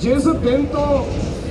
जिस दिन तो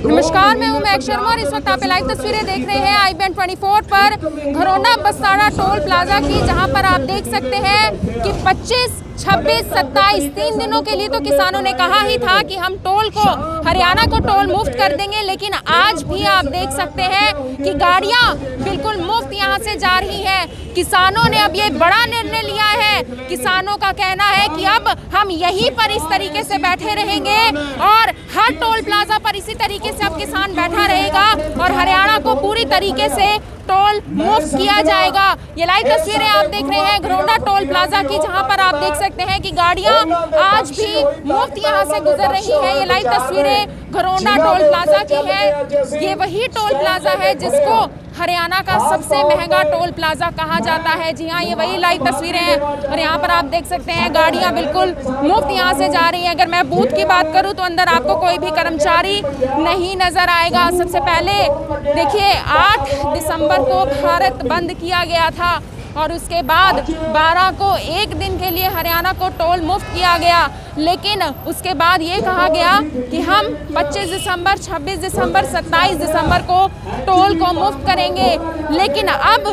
नमस्कार, मैं हूं महक शर्मा और इस वक्त आप लाइव तस्वीरें देख रहे हैं IBN 24 पर घरौंडा बस्ताड़ा टोल प्लाजा की, जहां पर आप देख सकते हैं कि 25, 26, 27 3 दिनों के लिए तो किसानों ने कहा ही था कि हम टोल को, हरियाणा को टोल मुफ्त कर देंगे, लेकिन आज भी आप देख सकते हैं कि गाड़ियां बिल्कुल मुफ्त यहां से जा रही हैं। किसानों ने अब ये बड़ा निर्णय लिया है। किसानों का कहना है कि अब हम यहीं पर इस तरीके से बैठे रहेंगे और हर टोल प्लाजा पर इसी तरीके से अब किसान बैठा रहेगा और हरियाणा को पूरी तरीके से टोल मुफ्त किया जाएगा। ये लाइव तस्वीरें आप देख रहे हैं घरौंडा टोल प्लाजा की, जहां पर आप देख सकते हैं कि गाड़ियां आज भी मुफ्त यहां से गुजर रही हैं। ये लाइव तस्वीरें घरौंडा टोल प्लाजा की है। ये वही टोल प्लाजा है जिसको हरियाणा का सबसे महंगा टोल प्लाजा कहा जाता है। जी हाँ, ये वही लाइव तस्वीरें हैं और यहाँ पर आप देख सकते हैं गाड़ियाँ बिल्कुल मुफ्त यहाँ से जा रही हैं। अगर मैं बूथ की बात करूँ तो अंदर आपको कोई भी कर्मचारी नहीं नजर आएगा। सबसे पहले देखिए 8 दिसंबर को भारत बंद किया गया था और उसके बाद 12 को एक दिन के लिए हरियाणा को टोल मुफ्त किया गया, लेकिन उसके बाद ये कहा गया कि हम 25 दिसंबर, 26 दिसंबर, 27 दिसंबर को टोल को मुफ्त करेंगे। लेकिन अब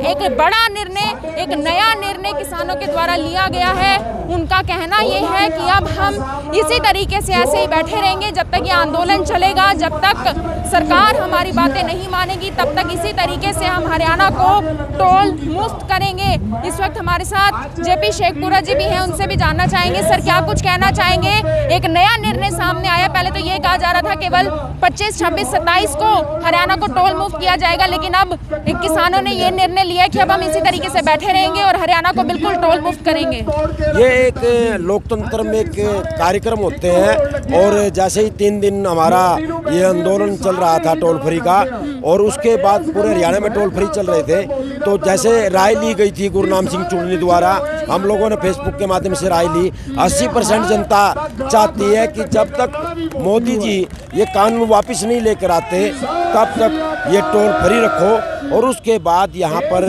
एक बड़ा निर्णय, एक नया निर्णय किसानों के द्वारा लिया गया है। उनका कहना ये है कि अब हम इसी तरीके से ऐसे ही बैठे रहेंगे जब तक ये आंदोलन चलेगा, जब तक सरकार हमारी बातें नहीं मानेगी, तब तक इसी तरीके से हम हरियाणा को टोल मुफ्त करेंगे। इस वक्त हमारे साथ जेपी शेखपुरा जी भी हैं, उनसे भी जानना चाहेंगे। सर, क्या कुछ कहना चाहेंगे? एक नया निर्णय सामने आया। पहले तो ये कहा जा रहा था केवल 25, 26, 27 को हरियाणा को टोल मुफ्त किया जाएगा, लेकिन अब किसानों ने ये निर्णय लिया कि अब हम इसी तरीके से बैठे रहेंगे और हरियाणा को बिल्कुल टोल मुफ्त करेंगे। ये एक लोकतंत्र में एक कार्यक्रम होते हैं और जैसे ही 3 दिन हमारा ये आंदोलन चल रहा था टोल फ्री का और उसके बाद पूरे हरियाणा में टोल फ्री चल रहे थे, तो जैसे राय ली गई थी गुरनाम सिंह चुन्नी द्वारा, हम लोगों ने फेसबुक के माध्यम से राय ली। 80% जनता चाहती है कि जब तक मोदी जी ये कानून वापस नहीं लेकर आते तब तक ये टोल फ्री रखो और उसके बाद यहाँ पर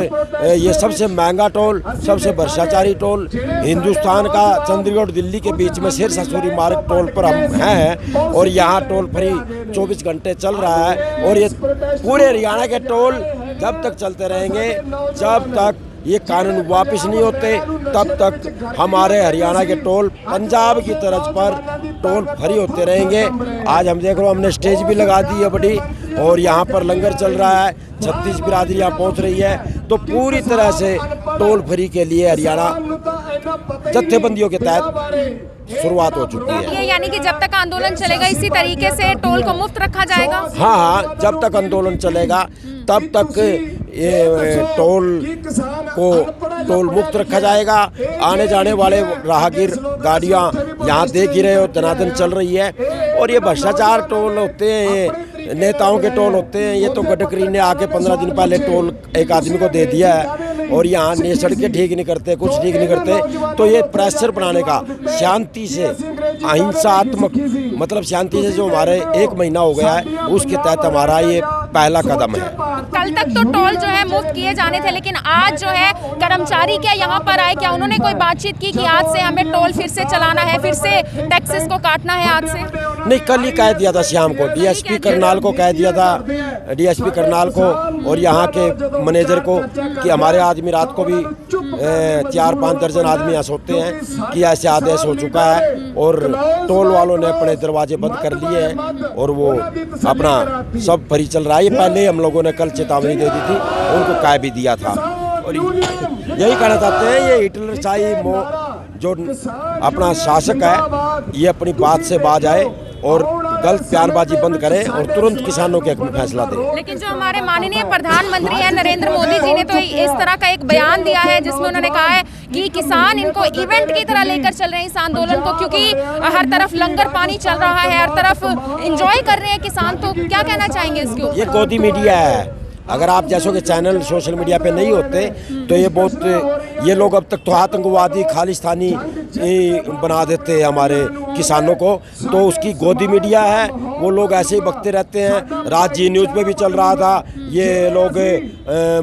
ये सबसे महंगा टोल, सबसे भ्रष्टाचारी टोल हिंदुस्तान का चंडीगढ़ दिल्ली के बीच में सिरसा सूरी मार्ग टोल पर हम हैं और यहाँ टोल फ्री 24 घंटे चल रहा है। और ये पूरे हरियाणा के टोल जब तक चलते रहेंगे, जब तक ये कानून वापस नहीं होते तब तक हमारे हरियाणा के टोल पंजाब की तर्ज पर टोल फ्री होते रहेंगे। आज हम देख रहे हो, हमने स्टेज भी लगा दी है बड़ी और यहाँ पर लंगर चल रहा है, 36 बिरादरी यहाँ पहुँच रही है, तो पूरी तरह से टोल फ्री के लिए हरियाणा जत्थेबंदियों के तहत शुरुआत हो चुकी है। यानी कि जब तक आंदोलन चलेगा इसी तरीके से टोल को मुफ्त रखा जाएगा। हाँ, जब तक आंदोलन चलेगा तब तक ये टोल मुक्त रखा जाएगा। आने जाने वाले राहगीर गाड़ियाँ यहाँ देख ही रहे हो, धनाधन चल रही है। और ये भ्रष्टाचार टोल होते हैं, ये नेताओं के टोल होते हैं। ये तो गडकरी ने आके 15 दिन पहले टोल एक आदमी को दे दिया है और यहाँ ने सड़कें ठीक नहीं करते, कुछ ठीक नहीं करते। तो ये प्रेशर बनाने का शांति से, अहिंसात्मक मतलब शांति से जो हमारे 1 महीना हो गया है, उसके तहत हमारा ये पहला कदम है। कल तक तो टोल जो है मुफ्त किए जाने थे, लेकिन आज जो है कर्मचारी क्या यहाँ पर आए, क्या उन्होंने कोई बातचीत की कि आज से हमें टोल फिर से चलाना है, फिर से टैक्सेस को काटना है आज से? नहीं, कल ही कह दिया था शाम को, डीएसपी करनाल को कह दिया था, डीएसपी करनाल को और यहाँ के मैनेजर को कि हमारे आदमी रात को भी 4-5 दर्जन आदमी यहाँ सोते हैं कि ऐसे आदेश हो चुका है और टोल वालों ने अपने दरवाजे बंद कर लिए हैं और वो अपना सब फ्री चल रहा है। ये पहले हम लोगों ने कल चेतावनी दे दी थी, उनको कह भी दिया था। और यही कहना चाहते हैं, ये हिटलरशाही जो अपना शासक है, ये अपनी बात से बाज आए और गलत बयानबाजी बंद करें और तुरंत किसानों के हक में फैसला दें। लेकिन जो हमारे माननीय प्रधानमंत्री हैं नरेंद्र मोदी जी ने तो इस तरह का एक बयान दिया है जिसमें उन्होंने कहा है कि किसान इनको इवेंट की तरह लेकर चल रहे हैं इस आंदोलन को, क्योंकि हर तरफ लंगर पानी चल रहा है, हर तरफ एंजॉय कर रहे हैं किसान। तो क्या कहना चाहेंगे इसके ऊपर? ये गोदी मीडिया है। अगर आप जैसों के चैनल सोशल मीडिया पे नहीं होते तो ये लोग अब तक तो आतंकवादी खालिस्तानी बना देते हैं हमारे किसानों को। तो उसकी गोदी मीडिया है, वो लोग ऐसे ही बकते रहते हैं। रात जी न्यूज़ पे भी चल रहा था, ये लोग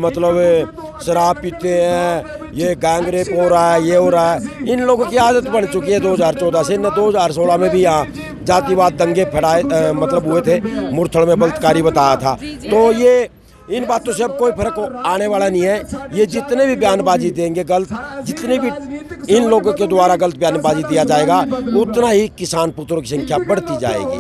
मतलब शराब पीते हैं, ये गैंग रेप हो रहा है, ये हो रहा है। इन लोगों की आदत बन चुकी है 2014 से। 2016 में भी यहाँ जातिवाद दंगे फैलाए मतलब हुए थे, मुरथल में बलात्कारी बताया था। तो ये इन बातों से अब कोई फर्क आने वाला नहीं है। ये जितने भी बयानबाजी देंगे गलत, जितने भी इन लोगों के द्वारा गलत बयानबाजी दिया जाएगा, उतना ही किसान पुत्रों की संख्या बढ़ती जाएगी।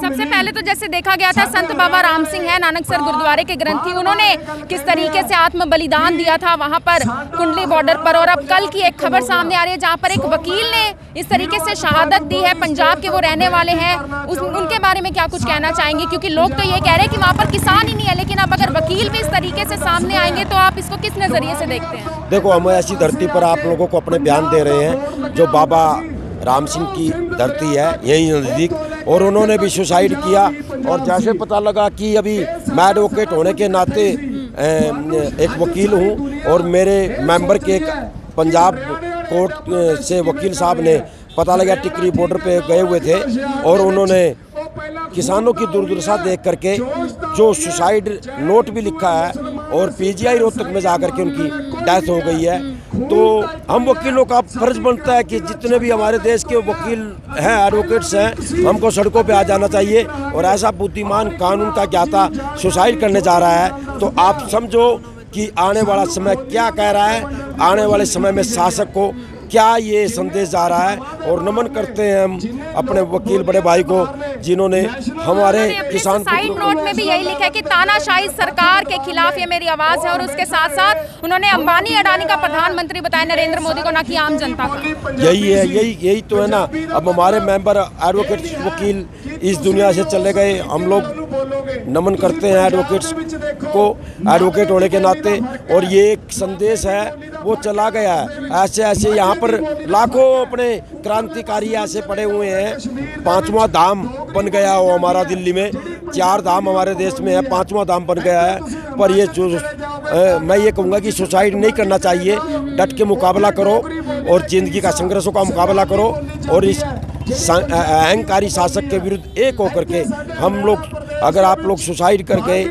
सबसे पहले तो जैसे देखा गया था, संत बाबा राम सिंह है नानकसर गुरुद्वारे के ग्रंथी, उन्होंने किस तरीके से आत्म बलिदान दिया था वहां पर कुंडली बॉर्डर पर। और अब कल की एक खबर सामने आ रही है जहां पर एक वकील ने इस तरीके से शहादत दी है, पंजाब के वो रहने वाले हैं, उनके बारे में क्या कुछ कहना चाहेंगे? क्योंकि लोग तो ये कह रहे हैं कि वहाँ पर किसान ही नहीं है, लेकिन अब अगर वकील भी इस तरीके से सामने आएंगे तो आप इसको किस नजरिए से देखते हैं? देखो, हम ऐसी धरती पर आप लोगों को अपने बयान दे रहे हैं जो बाबा राम सिंह की धरती है यही नज़दीक, और उन्होंने भी सुसाइड किया। और जैसे पता लगा कि अभी मैं एडवोकेट होने के नाते एक वकील हूँ, और मेरे मेंबर के एक पंजाब कोर्ट से वकील साहब ने पता लगा टिकरी बॉर्डर पे गए हुए थे, और उन्होंने किसानों की दुर्दशा देख करके जो सुसाइड नोट भी लिखा है, और पीजीआई रोहतक में जाकर के उनकी डेथ हो गई है। तो हम वकीलों का फर्ज बनता है कि जितने भी हमारे देश के वकील हैं, एडवोकेट्स हैं, हमको सड़कों पे आ जाना चाहिए। और ऐसा बुद्धिमान कानून का ज्ञाता सुसाइड करने जा रहा है, तो आप समझो कि आने वाला समय क्या कह रहा है, आने वाले समय में शासक को क्या ये संदेश जा रहा है। और नमन करते हैं हम अपने वकील बड़े भाई को, जिन्होंने हमारे किसान साइड नोट में भी यही लिखा है कि तानाशाही सरकार के खिलाफ ये मेरी आवाज है। और उसके साथ साथ उन्होंने अंबानी अडानी का प्रधानमंत्री बताया, नरेंद्र मोदी को, ना कि आम जनता का। यही है, यही तो है ना। अब हमारे मेंबर एडवोकेट्स वकील इस दुनिया से चले गए, हम लोग नमन करते हैं एडवोकेट्स को एडवोकेट होने के नाते। और ये एक संदेश है, वो चला गया है। ऐसे ऐसे यहाँ पर लाखों अपने क्रांतिकारी ऐसे पड़े हुए हैं। 5वां धाम बन गया हो हमारा दिल्ली में, 4 धाम हमारे देश में है, 5वां धाम बन गया है। पर ये जो मैं ये कहूँगा कि सुसाइड नहीं करना चाहिए, डट के मुकाबला करो और ज़िंदगी का संघर्षों का मुकाबला करो। और इस अहंकारी शासक के विरुद्ध एक होकर के हम लोग, अगर आप लोग सुसाइड करके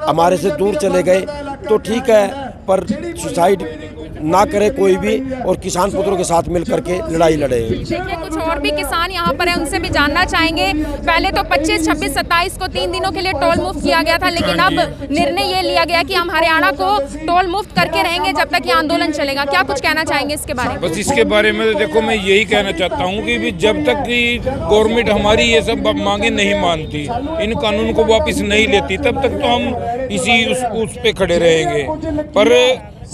हमारे से दूर चले गए तो ठीक है, पर सुसाइड ना करे कोई भी, और किसान पुत्रों के साथ मिल करके लड़ाई लड़े। देखिए, कुछ और भी किसान यहाँ पर हैं, उनसे भी जानना चाहेंगे। पहले तो 25, 26, 27 को 3 दिनों के लिए टोल मुफ्त किया गया था, लेकिन अब निर्णय ये लिया गया कि हम हरियाणा को टोल मुफ्त करके रहेंगे जब तक ये आंदोलन चलेगा। क्या कुछ कहना चाहेंगे इसके बारे में? बस इसके बारे में तो देखो, मैं यही कहना चाहता हूँ कि जब तक कि गवर्नमेंट हमारी ये सब मांगे नहीं मानती, इन कानून को वापस नहीं लेती, तब तक तो हम इसी उस पे खड़े रहेंगे। पर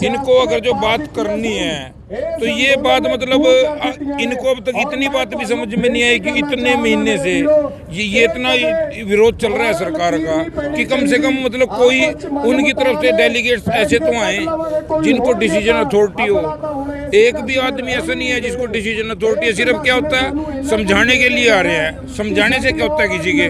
इनको अगर जो बात करनी है तो ये बात मतलब इनको अब तक इतनी बात भी समझ में नहीं आई कि इतने महीने से ये इतना विरोध चल रहा है सरकार का कि कम से कम मतलब कोई उनकी तरफ से डेलीगेट्स ऐसे तो आए जिनको डिसीजन अथॉरिटी हो। एक भी आदमी ऐसा नहीं है जिसको डिसीजन अथॉरिटी है। सिर्फ क्या होता है, समझाने के लिए आ रहे हैं। समझाने से क्या होता है किसी के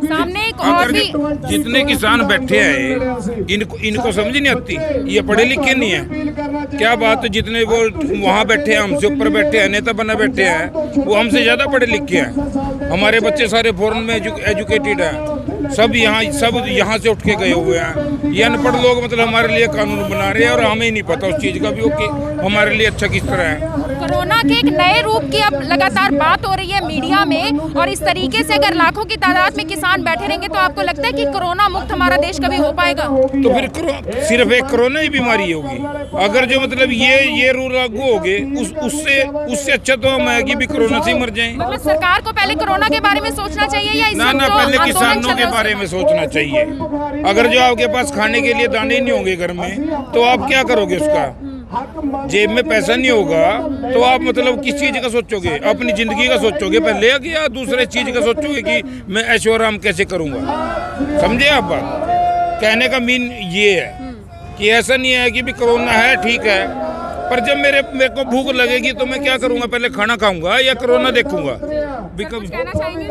सामने एक और भी जितने किसान बैठे हैं इनको समझ नहीं आती, ये पढ़े लिखे नहीं है। क्या बात, जितने वो वहाँ बैठे हैं, हमसे ऊपर बैठे हैं, नेता बना बैठे हैं, वो हमसे ज्यादा पढ़े लिखे हैं। हमारे बच्चे सारे फॉरेन में एजुकेटेड हैं, सब यहाँ से उठ के गए हुए हैं। ये अनपढ़ लोग मतलब हमारे लिए कानून बना रहे हैं और हमें ही नहीं पता उस चीज का भी कि हमारे लिए अच्छा किस तरह है। कोरोना के एक नए रूप की अब लगातार बात हो रही है मीडिया में, और इस तरीके से अगर लाखों की तादाद में किसान बैठे रहेंगे तो आपको लगता है कि कोरोना मुक्त हमारा देश कभी हो पाएगा? तो फिर सिर्फ एक कोरोना ही बीमारी होगी। अगर जो मतलब ये रूल लागू हो गए, उससे अच्छा तो हम है कि भी कोरोना से ही मर जाएं। मतलब सरकार को पहले कोरोना के बारे में सोचना चाहिए या ना पहले किसानों के बारे में सोचना चाहिए। अगर जो आपके पास खाने के लिए दाने नहीं होंगे घर में, तो आप क्या करोगे? उसका जेब में पैसा नहीं होगा तो आप मतलब किस चीज का सोचोगे? अपनी जिंदगी का सोचोगे पहले, या दूसरे चीज का सोचोगे कि मैं ऐशो आराम कैसे करूंगा? समझे आप बात? कहने का मीन ये है कि ऐसा नहीं है कि भी कोरोना है ठीक है, पर जब मेरे को भूख लगेगी तो मैं क्या करूंगा? पहले खाना खाऊंगा या कोरोना देखूंगा? कहना चाहेंगे?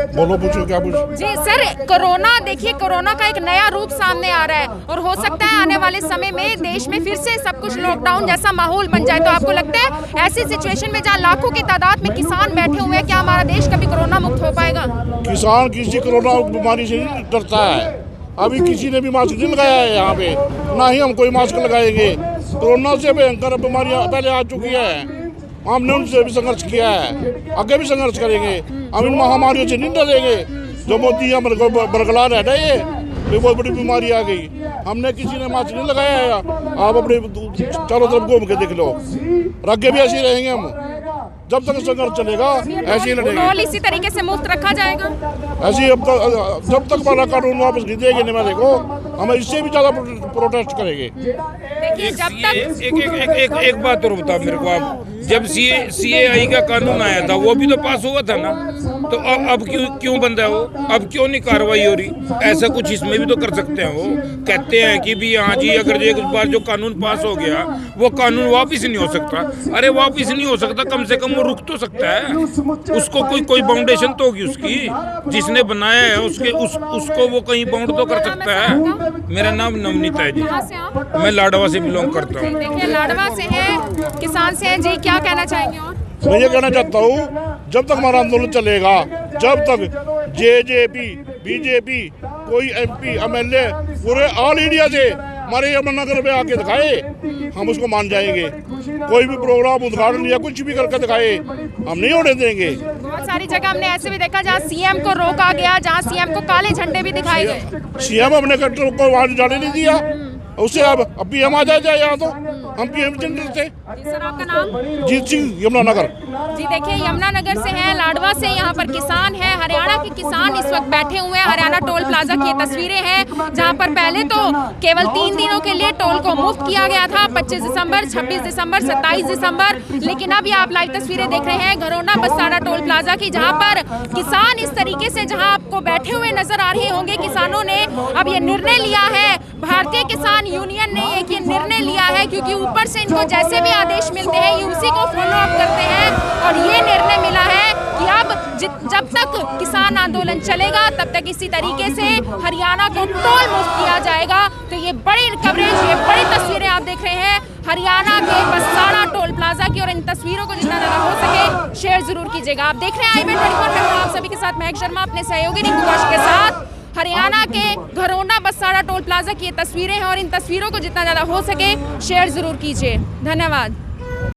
बोलो, पूछो क्या पूछो। जी सर, कोरोना देखिए, कोरोना का एक नया रूप सामने आ रहा है और हो सकता है आने वाले समय में देश में फिर से सब कुछ लॉकडाउन जैसा माहौल बन जाए। तो आपको लगता है ऐसी सिचुएशन में जहाँ लाखों की तादाद में किसान बैठे हुए हैं, क्या हमारा देश कभी कोरोना मुक्त हो पाएगा? किसान किसी कोरोना बीमारी से डरता है। अभी किसी ने भी मास्क नहीं लगाया है यहाँ पे, ना ही हम कोई मास्क लगाएंगे। कोरोना से भयंकर बीमारियाँ पहले आ चुकी है। हमने उनसे भी संघर्ष किया है, आगे भी संघर्ष करेंगे। हम इन महामारियों से नहीं डरेंगे जो मोदी हमारे को बरकला रहता है। ये बहुत बड़ी बीमारी आ गई, हमने किसी ने मास्क नहीं लगाया है। आप अपने चारों तरफ घूम के देख लो, आगे भी ऐसे रहेंगे हम, जब तक संघर्ष चलेगा ऐसे ही लड़ेंगे। टोल इसी तरीके से मुफ्त रखा जाएगा? ऐसे ही अब तक जब तक हमारा कानून वापस नहीं देंगे नहीं मेरे को, हम इससे भी ज़्यादा प्रोटेस्ट करेंगे। देखिए जब तक एक बात और बताओ मेरे को आप, जब CAI का कानून आया था वो भी तो पास हुआ था ना, तो अब क्यों बंद है वो? अब क्यों नहीं कार्रवाई हो रही? ऐसा कुछ इसमें भी तो कर सकते हैं। वो कहते हैं कि भी हाँ जी अगर एक बार जो कानून पास हो गया वो कानून वापस नहीं हो सकता। अरे वापस नहीं हो सकता, कम से कम वो रुक तो सकता है। उसको कोई बाउंडेशन तो होगी उसकी, जिसने बनाया है उसको वो कहीं बाउंड तो कर सकता है। मेरा नाम नवनीत है जी, कहाँ से आप? मैं लाडवा से बिलोंग करता हूँ। देखिए लाडवा से है, किसान से है जी, क्या कहना चाहेंगे? और मैं ये कहना चाहता हूँ जब तक हमारा आंदोलन चलेगा, जब तक JJP BJP कोई MP MLA पूरे ऑल इंडिया से हमारे यमुनानगर में आके दिखाए, हम उसको मान जाएंगे। कोई भी प्रोग्राम उद्घाटन या कुछ भी करके दिखाए, हम नहीं होने देंगे। बहुत सारी जगह हमने ऐसे भी देखा जहाँ CM को रोका गया, जहाँ CM को काले झंडे भी दिखाए गए। CM अपने कंट्रोल को वहाँ जाने नहीं दिया, उससे अब PM आ जाए यहाँ तो हम PM जनरल थे। जी सर, आपका नाम? जीत सिंह, यमुनानगर। जी देखिए यमुनानगर से हैं, लाडवा से यहाँ पर किसान है, हरियाणा के किसान इस वक्त बैठे हुए हैं। हरियाणा टोल प्लाजा की ये तस्वीरें हैं जहाँ पर पहले तो केवल 3 दिनों के लिए टोल को मुफ्त किया गया था, 25 दिसंबर, 26 दिसंबर, 27 दिसंबर। लेकिन अब ये आप लाइव तस्वीरें देख रहे हैं घरौना बसाड़ा टोल प्लाजा की, जहाँ पर किसान इस तरीके से जहाँ आपको बैठे हुए नजर आ रहे होंगे। किसानों ने अब ये निर्णय लिया है, भारतीय किसान यूनियन ने एक ये निर्णय लिया है, क्योंकि ऊपर से इनको जैसे भी आदेश मिलते हैं ये उसी को फॉलो अप करते हैं। और ये निर्णय मिला है कि अब जब तक किसान आंदोलन चलेगा तब तक इसी तरीके से हरियाणा को टोल मुक्त किया जाएगा। तो ये बड़ी कवरेज, ये बड़ी तस्वीरें आप देख रहे हैं हरियाणा के बसाड़ा टोल प्लाजा की, और इन तस्वीरों को जितना ज़्यादा हो सके शेयर जरूर कीजिएगा। आप देख रहे हैं IBN24 में हूं आप सभी के साथ महक शर्मा, अपने सहयोगी रिंकू कौशिक के साथ। हरियाणा के घरौना बसाड़ा टोल प्लाजा की ये तस्वीरें हैं, और इन तस्वीरों को जितना ज़्यादा हो सके शेयर जरूर कीजिए। धन्यवाद।